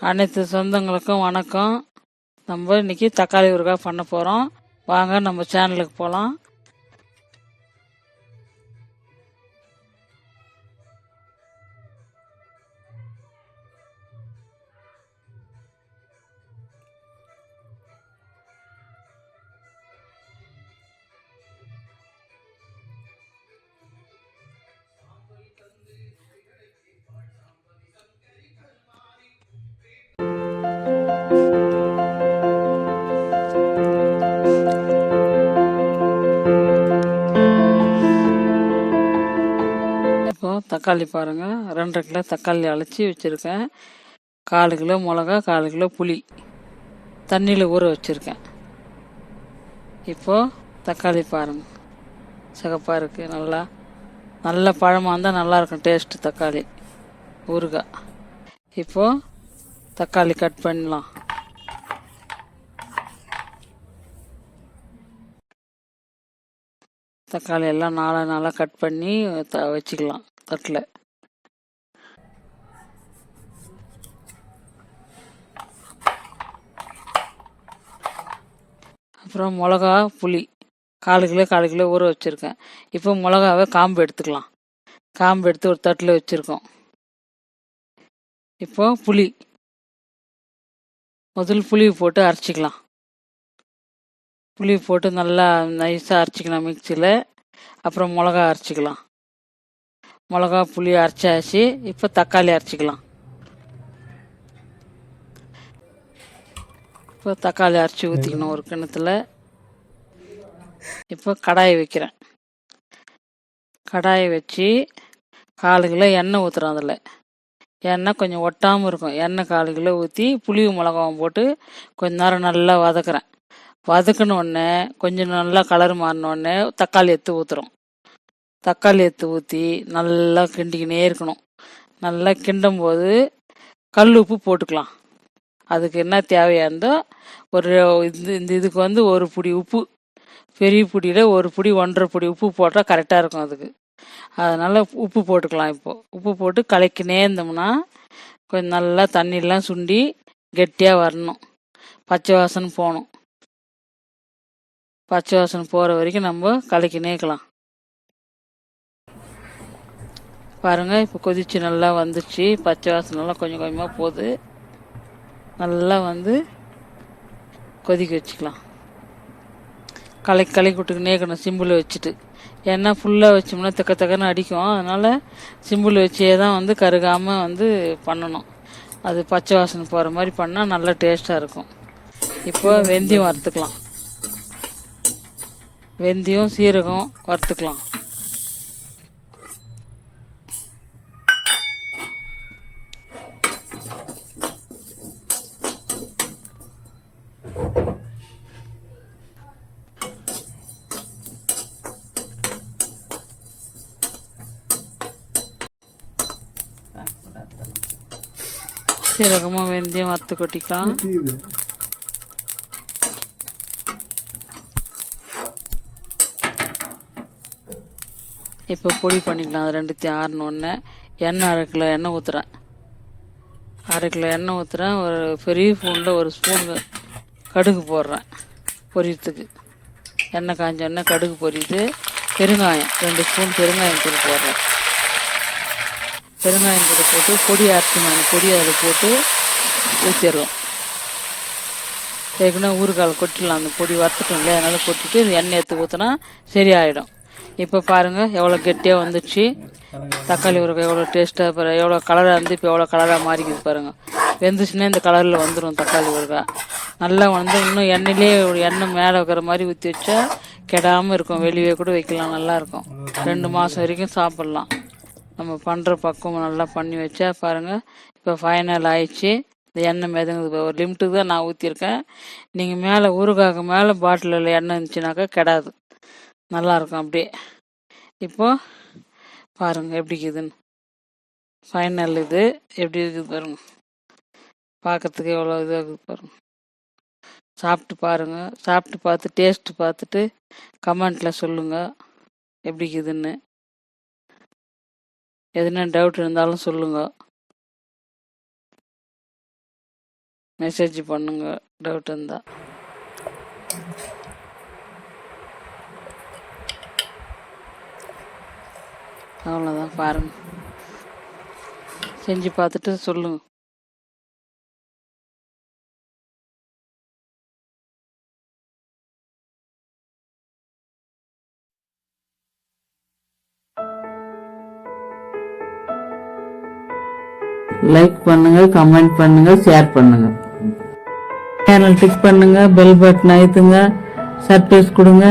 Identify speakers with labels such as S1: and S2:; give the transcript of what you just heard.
S1: அனைத்து சொந்தங்களுக்கும் வணக்கம். நம்ம இன்னைக்கு தக்காளி ஊறுகாய் பண்ண போகிறோம். வாங்க நம்ம சேனலுக்கு போகலாம். இப்போ தக்காளி பாருங்கள், 2 கிலோ தக்காளி அழைச்சி வச்சுருக்கேன். 4 கிலோ மிளகா, 4 கிலோ புளி தண்ணியில் ஊற வச்சுருக்கேன். இப்போது தக்காளி பாருங்கள், சிகப்பாக இருக்குது. நல்ல பழமாக இருந்தால் நல்லாயிருக்கும் டேஸ்ட்டு தக்காளி ஊறுகாய். இப்போது தக்காளி கட் பண்ணலாம். தக்காளி எல்லாம் நாளாக கட் பண்ணி வச்சுக்கலாம் தட்டில். அப்புறம் மிளகா புளி 4 கிலோ ஊற வச்சுருக்கேன். இப்போ மிளகாவை காம்பு எடுத்துக்கலாம். காம்பு எடுத்து ஒரு தட்டில் வச்சுருக்கோம். இப்போ முதல் புளி போட்டு அரைச்சிக்கலாம். புளி போட்டு நல்லா நைஸாக அரைச்சிக்கலாம் மிக்சியில். அப்புறம் மிளகா அரைச்சிக்கலாம். மிளகா புளி அரைச்சாச்சு. இப்போ தக்காளி அரைச்சிக்கலாம். இப்போ தக்காளி அரைச்சி ஊற்றிக்கணும் ஒரு கிண்ணத்தில். இப்போ கடாயை வைக்கிறேன். கடாயை வச்சு 4 கிலோ எண்ணெய் ஊற்றுறோம். அதில் எண்ணெய் கொஞ்சம் ஒட்டாமல் இருக்கும். எண்ணெய் 4 கிலோ ஊற்றி புளியும் மிளகாவும் போட்டு கொஞ்ச நேரம் நல்லா வதக்குறேன். வதக்கினோடனே கொஞ்சம் நல்லா கலர் மாறினோடனே தக்காளி எடுத்து ஊற்றுறோம். தக்காளி எடுத்து ஊற்றி நல்லா கிண்டிக்கினே இருக்கணும். நல்லா கிண்டும் போது கல் உப்பு போட்டுக்கலாம். அதுக்கு என்ன தேவையாக இருந்தோ ஒரு இதுக்கு ஒரு பிடி உப்பு, பெரிய பிடியில் ஒரு பிடி 1.5 பிடி உப்பு போட்டால் கரெக்டாக இருக்கும் அதுக்கு. அதனால் உப்பு போட்டுக்கலாம். இப்போது உப்பு போட்டு கலக்கினே இருந்தோம்னா கொஞ்சம் நல்லா தண்ணியெலாம் சுண்டி கெட்டியாக வரணும். பச்சை வாசனை போகணும். பச்சை வாசனை போகிற வரைக்கும் நம்ம கலக்கினேக்கலாம். பாருங்கள், இப்போ கொதிச்சு நல்லா வந்துச்சு. பச்சை வாசனைலாம் கொஞ்சம் கொஞ்சமாக போகுது. நல்லா கொதிக்க வச்சுக்கலாம். கலக்கி விட்டுக்கினே இருக்கணும் சிம்பிள் வச்சுட்டு. ஏன்னா ஃபுல்லாக வச்சோம்னா தக்கன்னு அடிக்கும். அதனால் சிம்பிள் வச்சே தான் கருகாமல் பண்ணணும். அது பச்சை வாசனை போகிற மாதிரி பண்ணால் நல்லா டேஸ்ட்டாக இருக்கும். இப்போ வெந்தயம் வறுத்துக்கலாம். வெந்தயம் சீரகம் வறுத்துக்கலாம். சீரகமும் வெந்தயம் வறுத்து கொட்டிக்கலாம். இப்போ பொடி பண்ணிக்கலாம். அது ரெண்டுத்தையும் ஆறினோடனே எண்ணெய் 1/2 கிலோ எண்ணெய் ஊற்றுறேன். 1/2 கிலோ எண்ணெய் ஊற்றுறேன். ஒரு பெரிய ஸ்பூனில் 1 ஸ்பூன் கடுகு போடுறேன் பொரியறதுக்கு. எண்ணெய் காஞ்ச எண்ணெய் கடுகு பொரியுது. பெருங்காயம் 2 ஸ்பூன் பெருங்காயம் தூள் போடுறேன். பெருங்காயம் தூள் போட்டு பொடி அரைச்சி பொடி அதில் போட்டு ஊற்றிடுறோம். ஏற்கனவே ஊறுகால் கொட்டிடலாம். அந்த பொடி வறுத்துட்டோம் இல்லையா, அதனால் கொட்டிட்டு எண்ணெய் எடுத்து ஊற்றினா சரியாயிடும். இப்போ பாருங்கள் எவ்வளோ கெட்டியாக வந்துடுச்சு. தக்காளி ஊறுகாய் எவ்வளோ டேஸ்ட்டாக எவ்வளோ கலராக இருந்து இப்போ எவ்வளோ கலராக மாறிக்குது பாருங்கள். வெந்துச்சுன்னா இந்த கலரில் வந்துடும் தக்காளி ஊறுகாய். நல்லா இன்னும் எண்ணெய் மேலே வைக்கிற மாதிரி ஊற்றி வச்சா கெடாமல் இருக்கும். வெளியே கூட வைக்கலாம், நல்லாயிருக்கும். 2 மாதம் வரைக்கும் சாப்பிட்லாம். நம்ம பண்ணுற பக்குவம் நல்லா பண்ணி வச்சா பாருங்கள். இப்போ ஃபைனல் ஆயிடுச்சு. இந்த எண்ணெய் மிதங்குது. ஒரு லிமிட்டுக்கு தான் நான் ஊற்றிருக்கேன். நீங்கள் மேலே ஊறுகாய்க்கு மேலே பாட்டிலில் எண்ணெய் இருந்துச்சுனாக்கா கெடாது, நல்லாயிருக்கும் அப்படியே. இப்போது பாருங்கள் எப்படி இருக்குதுன்னு. ஃபைனல் இது எப்படி இருக்குது பாருங்கள். பார்க்கறதுக்கு எவ்வளோ இதாக இருக்குது பாருங்கள். சாப்பிட்டு பாருங்கள். சாப்பிட்டு பார்த்து டேஸ்ட்டு பார்த்துட்டு கமெண்ட்டில் சொல்லுங்கள் எப்படி இருக்குதுன்னு. எதுனா டவுட் இருந்தாலும் சொல்லுங்கள். மெசேஜ் பண்ணுங்க டவுட் இருந்தா. அவ்வளோதான், பாருங்க, செஞ்சு பார்த்துட்டு சொல்லுங்க. லைக் பண்ணுங்க, கமெண்ட் பண்ணுங்க, ஷேர் பண்ணுங்க. சேனல் கிளிக் பண்ணுங்க, பெல் பட்டன் அழுத்துங்க, சர்ப்ரைஸ் கொடுங்க.